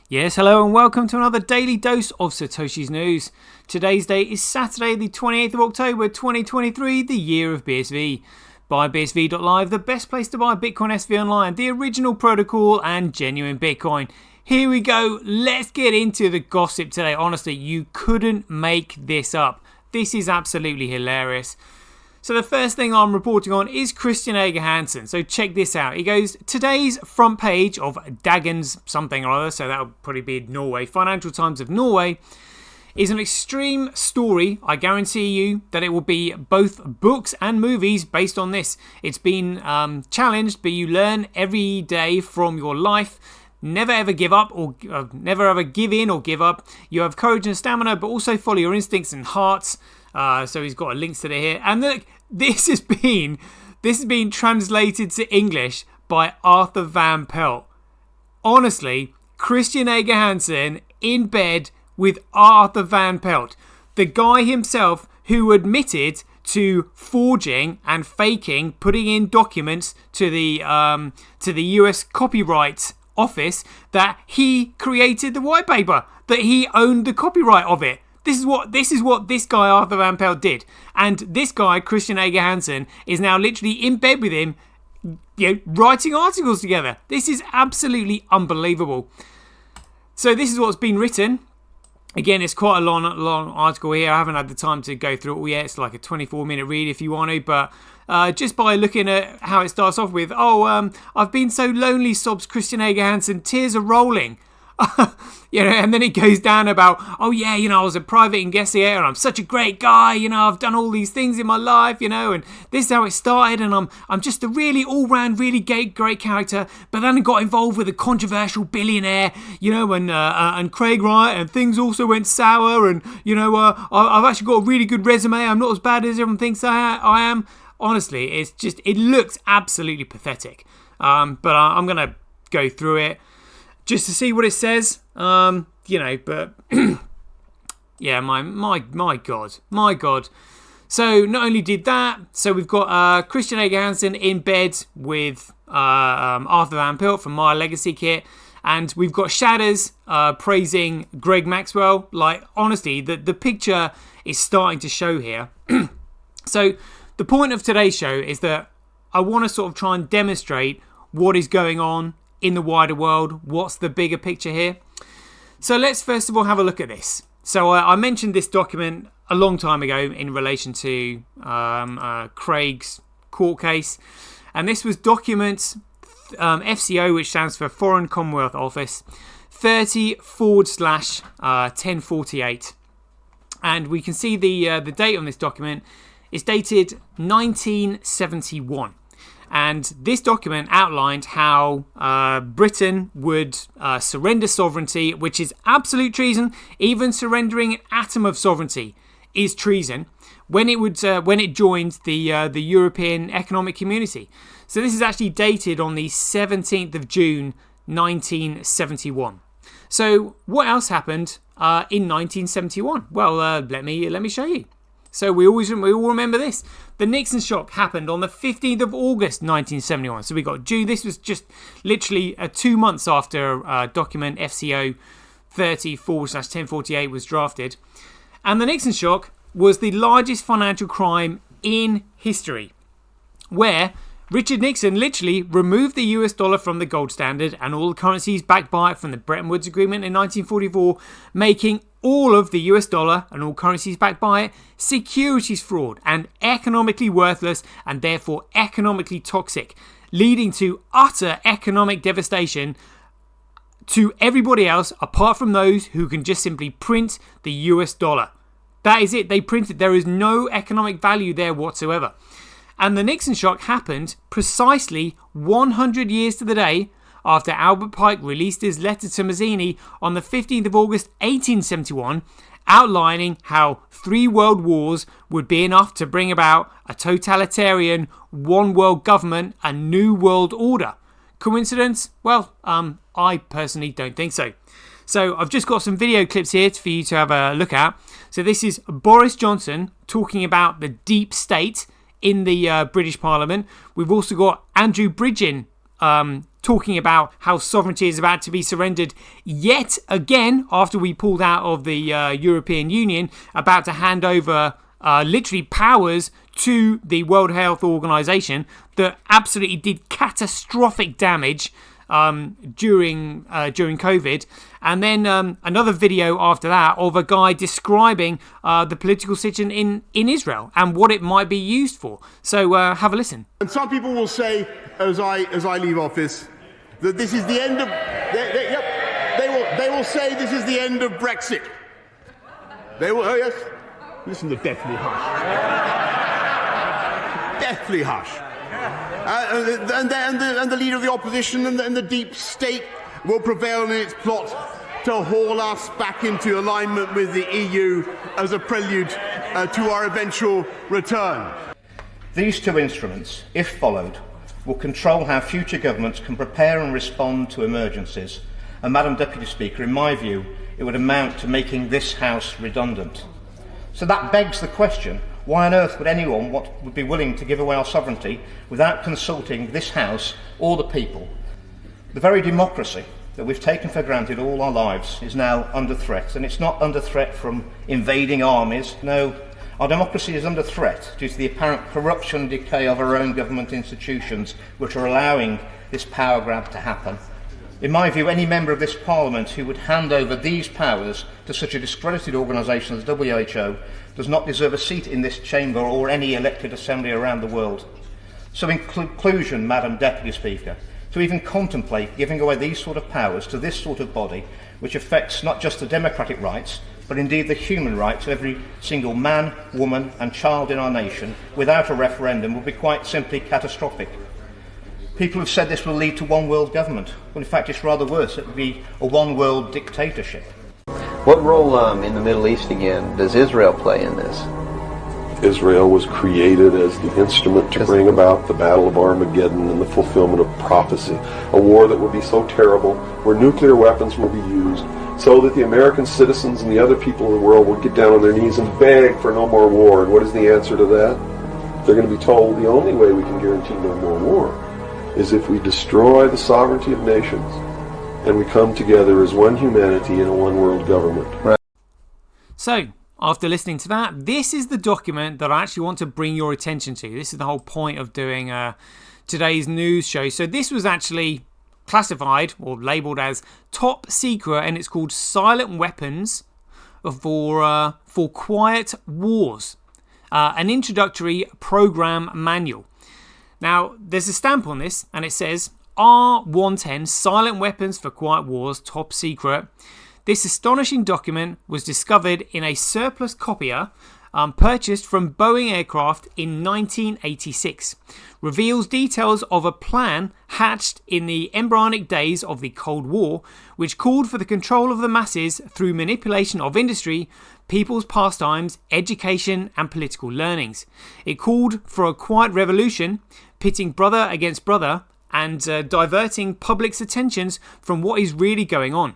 Yes, hello and welcome to another daily dose of SirToshi's news. Today's date is Saturday the 28th of October 2023, the year of BSV. Buy BSV.live, the best place to buy Bitcoin SV online, the original protocol and genuine Bitcoin. Here we go, let's get into the gossip today. Honestly, you couldn't make this up. This is absolutely hilarious. So the first thing I'm reporting on is Christian Ager Hansen. So check this out. He goes, today's front page of Dagens something or other, so that'll probably be Norway, Financial Times of Norway, is an extreme story. I guarantee you that it will be both books and movies based on this. It's been challenged, but you learn every day from your life. Never ever give up or never ever give in or give up. You have courage and stamina, but also follow your instincts and hearts. So he's got links to it here. And look, this has been translated to English by Arthur Van Pelt. Honestly, Christian Ager Hansen in bed with Arthur Van Pelt, the guy himself who admitted to forging and faking, putting in documents to the US Copyright Office that he created the white paper, that he owned the copyright of it. This is what this guy Arthur Van Pelt did, and this guy Christian Ager Hansen is now literally in bed with him, writing articles together. This is absolutely unbelievable. So this is what's been written. Again, it's quite a long article here. I haven't had the time to go through it all yet. It's like a 24-minute read if you want to, but just by looking at how it starts off with, I've been so lonely, sobs Christian Ager Hansen, tears are rolling. And then it goes down about, I was a private investigator and I'm such a great guy, I've done all these things in my life, and this is how it started, and I'm just a really all-round, really great character, but then I got involved with a controversial billionaire, and Craig Wright, and things also went sour, and, I've actually got a really good resume, I'm not as bad as everyone thinks I am. Honestly, it looks absolutely pathetic, but I'm going to go through it just to see what it says, but yeah, my God. So not only did that, so we've got Christian Ager Hansen in bed with Arthur Van Pelt from My Legacy Kit, and we've got Shadders praising Greg Maxwell. Like, honestly, the picture is starting to show here. So the point of today's show is that I want to sort of try and demonstrate what is going on in the wider world. What's the bigger picture here? So let's first of all have a look at this. So I mentioned this document a long time ago in relation to Craig's court case, and this was document FCO, which stands for Foreign Commonwealth Office 30/1048, and we can see the date on this document is dated 1971. And this document outlined how Britain would surrender sovereignty, which is absolute treason. Even surrendering an atom of sovereignty is treason when it joined the European Economic Community. So this is actually dated on the 17th of June, 1971. So what else happened in 1971? Well, let me show you. So we all remember this. The Nixon shock happened on the 15th of August 1971. So we got June. This was just literally 2 months after document FCO 30/1048 was drafted. And the Nixon shock was the largest financial crime in history, where Richard Nixon literally removed the US dollar from the gold standard and all the currencies backed by it from the Bretton Woods Agreement in 1944, making all of the US dollar and all currencies backed by it securities fraud and economically worthless and therefore economically toxic, leading to utter economic devastation to everybody else apart from those who can just simply print the US dollar. That is it. They printed. There is no economic value there whatsoever. And the Nixon shock happened precisely 100 years to the day after Albert Pike released his letter to Mazzini on the 15th of August 1871, outlining how 3 world wars would be enough to bring about a totalitarian one world government, a new world order. Coincidence? Well, I personally don't think so. So I've just got some video clips here for you to have a look at. So this is Boris Johnson talking about the deep state in the British Parliament. We've also got Andrew Bridgen talking about how sovereignty is about to be surrendered yet again after we pulled out of the European Union, about to hand over literally powers to the World Health Organization that absolutely did catastrophic damage during COVID. And then another video after that of a guy describing the political situation in Israel and what it might be used for. So have a listen. And some people will say, as I leave office, that this is the end of. They will say this is the end of Brexit. They will. Oh yes. Listen to deathly hush. Deathly hush. And the leader of the opposition and the deep state will prevail in its plot to haul us back into alignment with the EU as a prelude to our eventual return. These two instruments, if followed, will control how future governments can prepare and respond to emergencies. And Madam Deputy Speaker, in my view, it would amount to making this House redundant. So that begs the question, why on earth would anyone would be willing to give away our sovereignty without consulting this House or the people? The very democracy that we've taken for granted all our lives is now under threat, and it's not under threat from invading armies. No, our democracy is under threat due to the apparent corruption and decay of our own government institutions, which are allowing this power grab to happen. In my view, any member of this Parliament who would hand over these powers to such a discredited organisation as WHO does not deserve a seat in this chamber or any elected assembly around the world. So in conclusion, Madam Deputy Speaker, to even contemplate giving away these sort of powers to this sort of body, which affects not just the democratic rights, but indeed the human rights of every single man, woman and child in our nation, without a referendum, would be quite simply catastrophic. People have said this will lead to one world government. Well, in fact, it's rather worse. It would be a one world dictatorship. What role in the Middle East, again, does Israel play in this? Israel was created as the instrument to bring about the Battle of Armageddon and the fulfillment of prophecy, a war that would be so terrible, where nuclear weapons will be used, so that the American citizens and the other people in the world will get down on their knees and beg for no more war. And what is the answer to that? They're going to be told the only way we can guarantee no more war is if we destroy the sovereignty of nations and we come together as one humanity in a one world government. Right. So, after listening to that, this is the document that I actually want to bring your attention to. This is the whole point of doing today's news show. So this was actually classified or labelled as top secret, and it's called Silent Weapons for Quiet Wars, an introductory program manual. Now, there's a stamp on this, and it says R110 Silent Weapons for Quiet Wars, top secret. This astonishing document was discovered in a surplus copier purchased from Boeing aircraft in 1986. Reveals details of a plan hatched in the embryonic days of the Cold War, which called for the control of the masses through manipulation of industry, people's pastimes, education and political learnings. It called for a quiet revolution, pitting brother against brother and diverting public's attentions from what is really going on.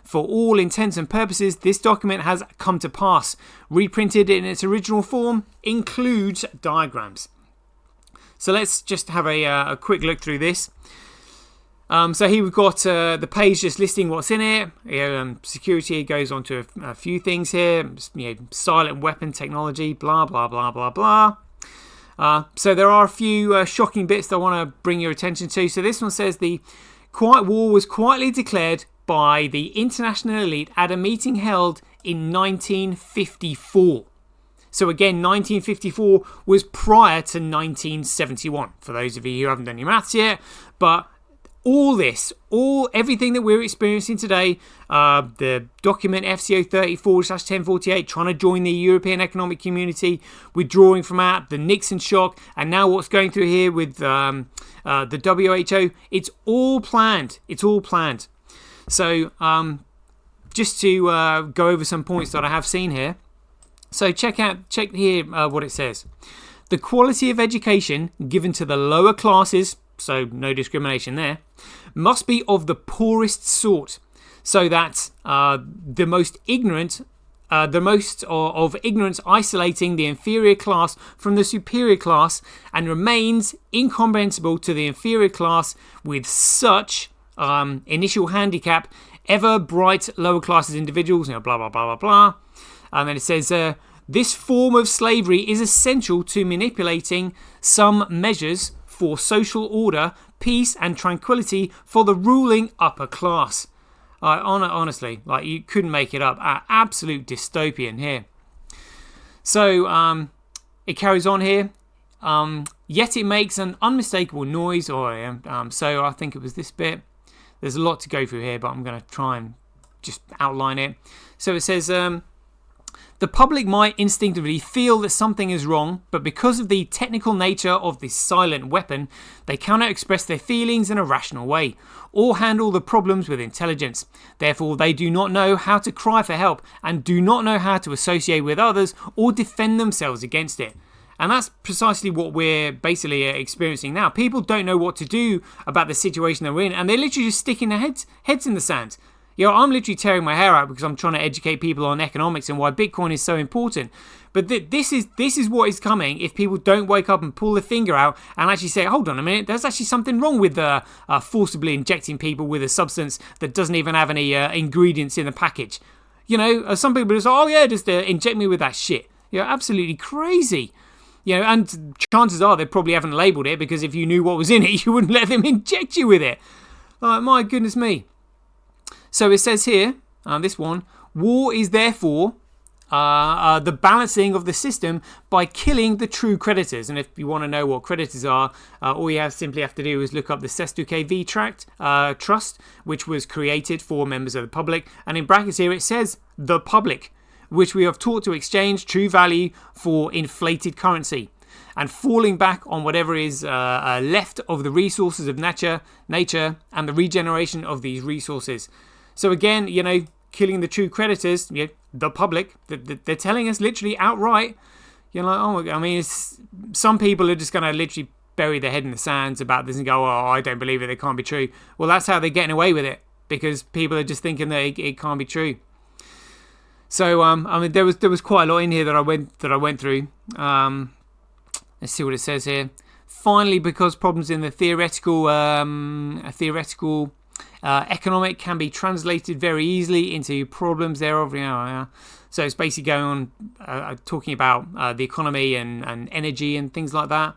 For all intents and purposes, this document has come to pass. Reprinted in its original form, includes diagrams. So let's just have a quick look through this. So here we've got the page just listing what's in it. Security goes on to a few things here. Silent weapon technology, blah, blah, blah, blah, blah. So there are a few shocking bits that I want to bring your attention to. So this one says the Quiet War was quietly declared by the international elite at a meeting held in 1954. So again, 1954 was prior to 1971, for those of you who haven't done your maths yet. But all this, everything that we're experiencing today, the document FCO 34/1048, trying to join the European Economic Community, withdrawing from that, the Nixon shock, and now what's going through here with the WHO, it's all planned. It's all planned. So just to go over some points that I have seen here. So check here what it says. The quality of education given to the lower classes, so no discrimination there, must be of the poorest sort, so that the most ignorant the most of ignorance, isolating the inferior class from the superior class, and remains incomprehensible to the inferior class with such initial handicap, ever bright lower classes individuals, blah, blah, blah, blah, blah. And then it says, this form of slavery is essential to manipulating some measures for social order, peace, and tranquility for the ruling upper class. Honestly, like, you couldn't make it up. Absolute dystopian here. So it carries on here. Yet it makes an unmistakable noise. So I think it was this bit. There's a lot to go through here, but I'm going to try and just outline it. So it says, the public might instinctively feel that something is wrong, but because of the technical nature of this silent weapon, they cannot express their feelings in a rational way, or handle the problems with intelligence. Therefore, they do not know how to cry for help, and do not know how to associate with others, or defend themselves against it. And that's precisely what we're basically experiencing now. People don't know what to do about the situation they're in, and they're literally just sticking their heads in the sand. I'm literally tearing my hair out because I'm trying to educate people on economics and why Bitcoin is so important. But this is what is coming if people don't wake up and pull their finger out and actually say, hold on a minute, there's actually something wrong with forcibly injecting people with a substance that doesn't even have any ingredients in the package. Some people just say, oh yeah, just inject me with that shit. Absolutely crazy. And chances are they probably haven't labelled it, because if you knew what was in it, you wouldn't let them inject you with it. My goodness me. So it says here, this one, war is therefore the balancing of the system by killing the true creditors. And if you want to know what creditors are, all you simply have to do is look up the Sestuke V Trust, which was created for members of the public. And in brackets here it says, the public, which we have taught to exchange true value for inflated currency, and falling back on whatever is left of the resources of nature, and the regeneration of these resources. So again, killing the true creditors, the public, they're telling us literally outright, some people are just going to literally bury their head in the sands about this and go, oh, I don't believe it, it can't be true. Well, that's how they're getting away with it, because people are just thinking that it can't be true. So, there was quite a lot in here that I went through. Let's see what it says here. Finally, because problems in the theoretical economic can be translated very easily into problems thereof. So it's basically going on talking about the economy and energy and things like that.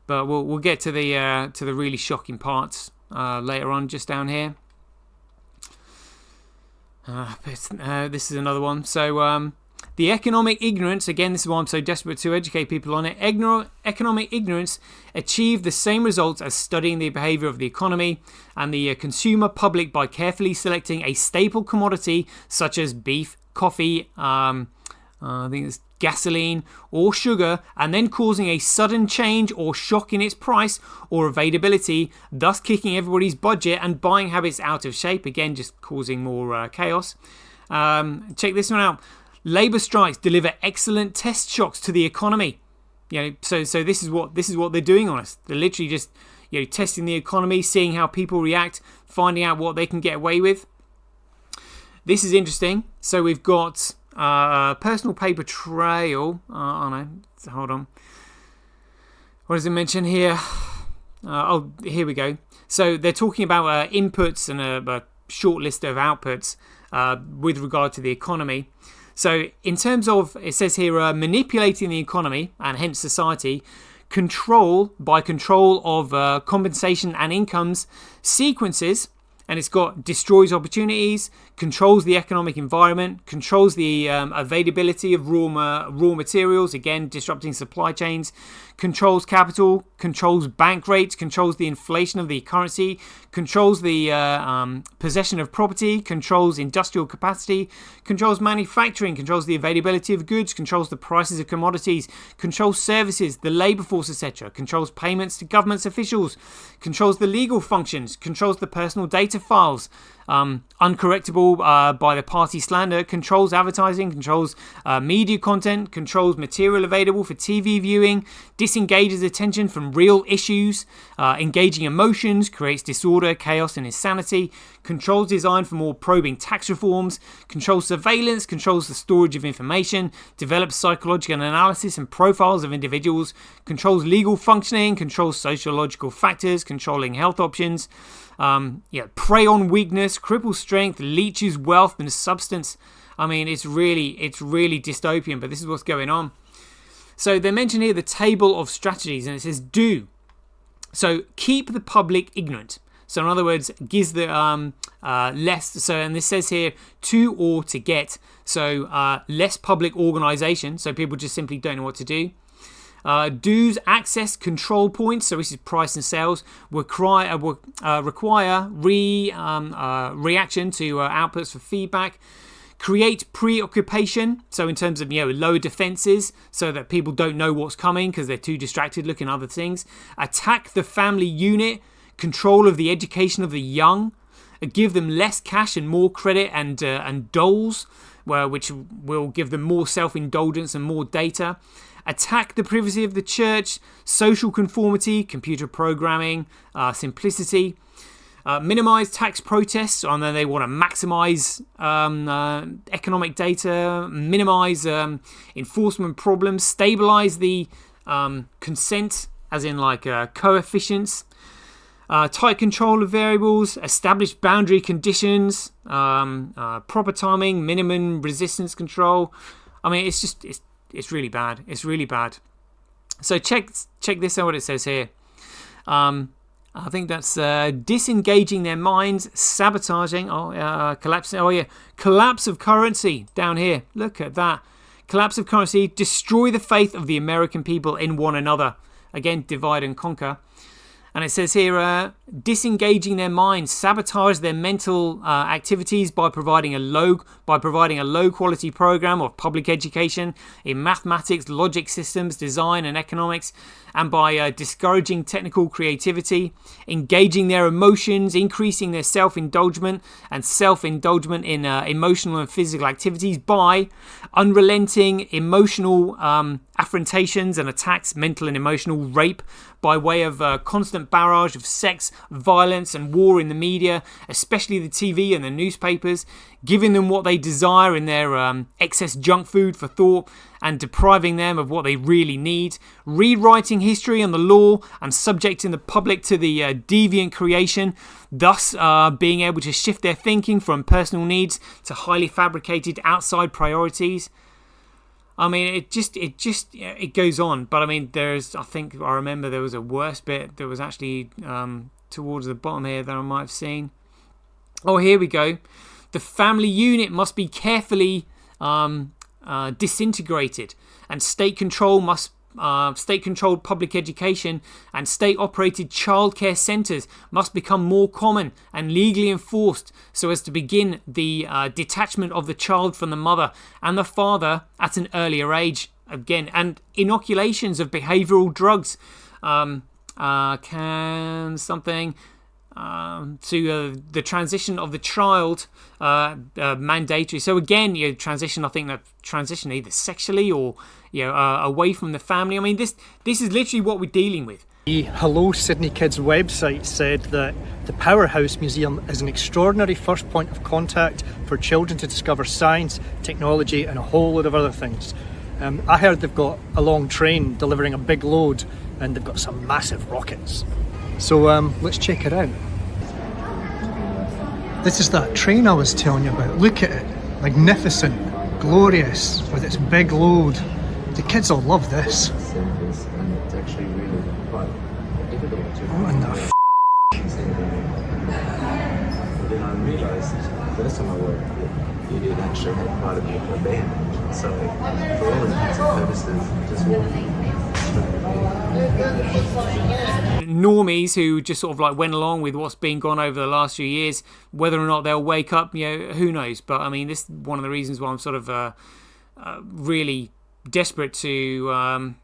But we'll get to the really shocking parts later on, just down here. This is another one. So the economic ignorance, again, this is why I'm so desperate to educate people on it. Economic ignorance achieved the same results as studying the behavior of the economy and the consumer public by carefully selecting a staple commodity such as beef, coffee, I think it's gasoline or sugar, and then causing a sudden change or shock in its price or availability, thus kicking everybody's budget and buying habits out of shape, again just causing more chaos. Check this one out. Labour strikes deliver excellent test shocks to the economy. So this is what they're doing on us. They're literally just testing the economy, seeing how people react, finding out what they can get away with. This is interesting. So we've got personal paper trail. Hold on. What does it mention here? Here we go. So they're talking about inputs and a short list of outputs with regard to the economy. So in terms of, it says here, manipulating the economy and hence society, control of compensation and incomes, sequences, and it's got destroys opportunities, controls the economic environment, controls the availability of raw materials, again disrupting supply chains, controls capital, controls bank rates, controls the inflation of the currency, controls the possession of property, controls industrial capacity, controls manufacturing, controls the availability of goods, controls the prices of commodities, controls services, the labour force, etc., controls payments to government officials, controls the legal functions, controls the personal data files, uncorrectable by the party slander, controls advertising, controls media content, controls material available for TV viewing, disengages attention from real issues, engaging emotions, creates disorder, chaos and insanity, controls design for more probing tax reforms, controls surveillance, controls the storage of information, develops psychological analysis and profiles of individuals, controls legal functioning, controls sociological factors, controlling health options, prey on weakness, cripples strength, leeches wealth and substance. I mean, it's really dystopian, but this is what's going on. So they mention here the table of strategies, and it says do. So keep the public ignorant. So in other words, gives the less. So, and this says here to or to get. So less public organisation. So people just simply don't know what to do. Do's access control points. So this is price and sales. Require reaction to outputs for feedback. Create preoccupation, so in terms of lower defenses, so that people don't know what's coming because they're too distracted looking at other things. Attack the family unit, control of the education of the young, give them less cash and more credit and doles, which will give them more self-indulgence and more data. Attack the privacy of the church, social conformity, computer programming, simplicity. Minimize tax protests, and then they want to maximize economic data, minimize enforcement problems, stabilize the consent, as in like coefficients, tight control of variables, establish boundary conditions, proper timing, minimum resistance control. I mean, it's really bad. It's really bad. So check this out, what it says here. I think that's disengaging their minds, sabotaging, collapsing. Collapse of currency down here. Look at that. Collapse of currency, destroy the faith of the American people in one another. Again, divide and conquer. And it says here, disengaging their minds, sabotage their mental activities by providing a low quality program of public education in mathematics, logic systems, design and economics, and by discouraging technical creativity, engaging their emotions, increasing their self-indulgence in emotional and physical activities by unrelenting emotional affrontations and attacks, mental and emotional rape by way of constant barrage of sex, violence and war in the media, especially the TV and the newspapers, giving them what they desire in their excess junk food for thought and depriving them of what they really need, rewriting history and the law and subjecting the public to the deviant creation, thus being able to shift their thinking from personal needs to highly fabricated outside priorities. I mean, it goes on, but I mean, I remember there was a worse bit that was actually towards the bottom here that I might have seen. Oh, here we go. The family unit must be carefully disintegrated, and state-controlled public education and state-operated childcare centres must become more common and legally enforced so as to begin the detachment of the child from the mother and the father at an earlier age. Again, and inoculations of behavioural drugs to the transition of the child mandatory. So again, transition either sexually or away from the family. I mean, this is literally what we're dealing with. The Hello Sydney Kids website said that the Powerhouse Museum is an extraordinary first point of contact for children to discover science, technology and a whole load of other things. I heard they've got a long train delivering a big load, and they've got some massive rockets. So let's check it out. This is that train I was telling you about. Look at it. Magnificent, glorious, with its big load. The kids will love this. What in the f***? Then I realized the last time I worked, you did actually have part of me for a band. So for all intents and purposes, just walking. Normies who just sort of like went along with what's been gone over the last few years, whether or not they'll wake up, who knows. But I mean, this is one of the reasons why I'm sort of really desperate to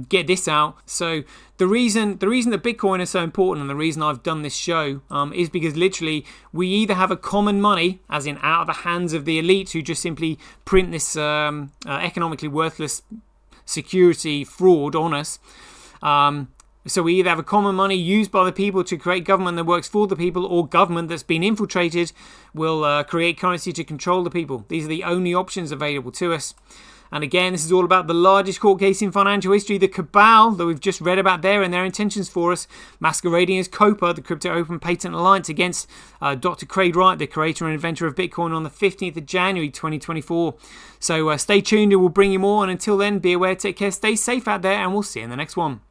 get this out. So the reason that Bitcoin is so important, and the reason I've done this show, is because literally we either have a common money, as in out of the hands of the elite who just simply print this economically worthless security fraud on us. So we either have a common money used by the people to create government that works for the people, or government that's been infiltrated will create currency to control the people. These are the only options available to us. And again, this is all about the largest court case in financial history, the cabal that we've just read about there and their intentions for us, masquerading as COPA, the Crypto Open Patent Alliance, against Dr. Craig Wright, the creator and inventor of Bitcoin, on the 15th of January 2024. So stay tuned, and we'll bring you more. And until then, be aware, take care, stay safe out there, and we'll see you in the next one.